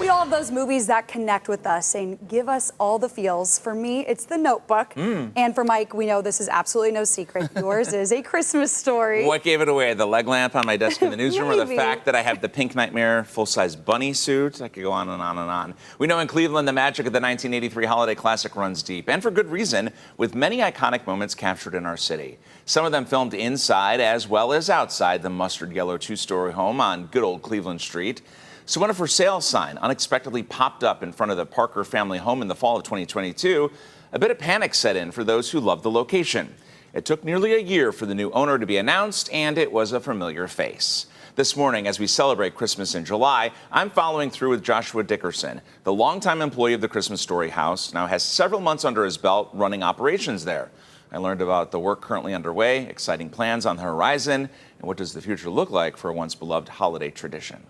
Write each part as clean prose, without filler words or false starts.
We all have those movies that connect with us and give us all the feels. For me, it's The Notebook. And for Mike, we know this is absolutely no secret. Yours is A Christmas Story. What gave it away? The leg lamp on my desk in the newsroom or the Maybe. fact that I have the Pink Nightmare full-size bunny suit? I could go on and on and on. We know in Cleveland, the magic of the 1983 holiday classic runs deep, and for good reason, with many iconic moments captured in our city. Some of them filmed inside as well as outside the mustard yellow two-story home on good old Cleveland Street. So when a for sale sign unexpectedly popped up in front of the Parker family home in the fall of 2022, a bit of panic set in for those who loved the location. It took nearly a year for the new owner to be announced, and it was a familiar face. This morning, as we celebrate Christmas in July, I'm following through with Joshua Dickerson. The longtime employee of the Christmas Story House now has several months under his belt running operations there. I learned about the work currently underway, exciting plans on the horizon, and what does the future look like for a once beloved holiday tradition.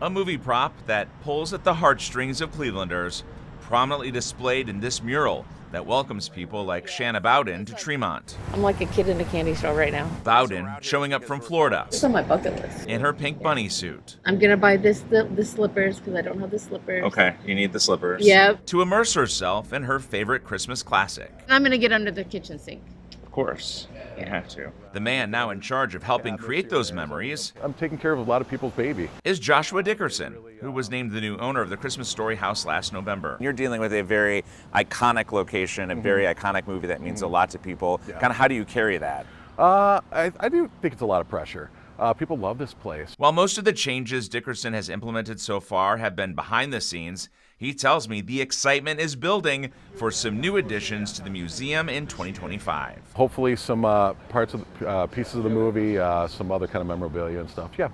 A movie prop that pulls at the heartstrings of Clevelanders, prominently displayed in this mural that welcomes people like Shanna Bowden to Tremont. I'm like a kid in a candy store right now. Bowden showing up from Florida It's on my bucket list. in her pink bunny suit. I'm gonna buy the slippers because I don't have the slippers. Okay, you need the slippers. Yep. To immerse herself in her favorite Christmas classic. I'm gonna get under the kitchen sink. Of course, you have to. The man now in charge of helping create those memories I'm taking care of a lot of people's baby. is Joshua Dickerson, who was named the new owner of the Christmas Story House last November. You're dealing with a very iconic location, a very iconic movie that means a lot to people. Yeah. Kind of how do you carry that? I do think it's a lot of pressure. People love this place. While most of the changes Dickerson has implemented so far have been behind the scenes, he tells me the excitement is building for some new additions to the museum in 2025. Hopefully some parts of pieces of the movie, some other kind of memorabilia and stuff. Yeah.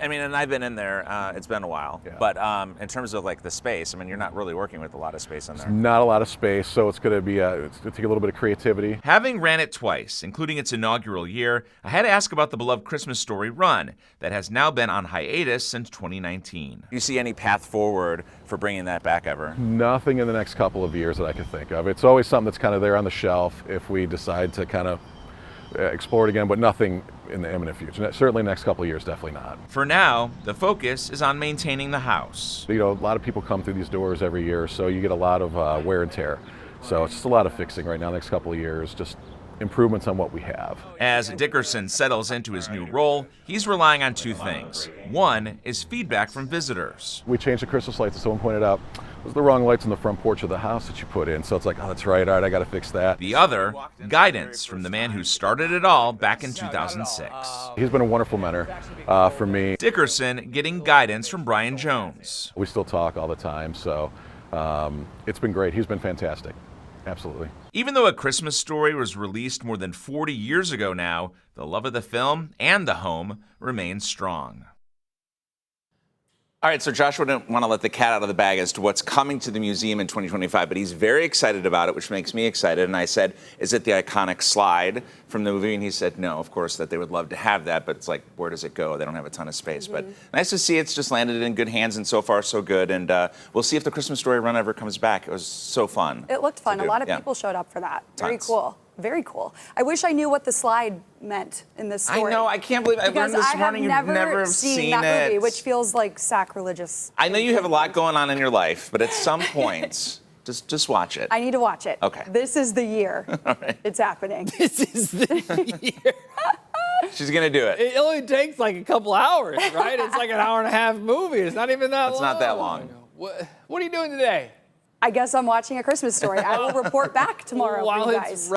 I mean, and I've been in there, it's been a while, Yeah. but in terms of like the space, I mean, you're not really working with a lot of space in there. Not a lot of space, so it's going to be it's going to take a little bit of creativity. Having ran it twice, including its inaugural year, I had to ask about the beloved Christmas Story run that has now been on hiatus since 2019. Do you see any path forward for bringing that back ever? Nothing in the next couple of years that I can think of. It's always something that's kind of there on the shelf if we decide to kind of explore it again, but nothing in the imminent future. Certainly next couple of years, definitely not. For now, the focus is on maintaining the house. You know, a lot of people come through these doors every year, so you get a lot of wear and tear. So it's just a lot of fixing right now, next couple of years, just improvements on what we have. As Dickerson settles into his new role, he's relying on two things. One is feedback from visitors. We changed the Christmas lights, and someone pointed out, those are the wrong lights on the front porch of the house that you put in. So it's like, oh, that's right, all right, I got to fix that. The other, guidance from the man who started it all back in 2006. He's been a wonderful mentor for me. Dickerson getting guidance from Brian Jones. We still talk all the time, so it's been great. He's been fantastic. Absolutely. Even though A Christmas Story was released more than 40 years ago now, the love of the film and the home remains strong. All right, so Joshua didn't want to let the cat out of the bag as to what's coming to the museum in 2025, but he's very excited about it, which makes me excited. And I said, is it the iconic slide from the movie? And he said, no, of course, that they would love to have that, but it's like, where does it go? They don't have a ton of space. But nice to see it's just landed in good hands, and so far, so good. And we'll see if the Christmas Story run ever comes back. It was so fun. It looked fun. to A do. lot of Yeah. people showed up for that. Very Tons. cool. Very cool. I wish I knew what the slide meant in this story. I know, I can't believe I Because learned this I morning. have You've never seen seen that movie, it. which feels like sacrilegious. I know you have a lot going on in your life, but at some point, just watch it. I need to watch it. Okay. This is the year. All right. It's happening. This is the year. She's gonna do it. It only takes like a couple hours, right? It's like an hour and a half movie. It's not even that long. It's not that long. What are you doing today? I guess I'm watching A Christmas Story. I will report back tomorrow While for you it's guys.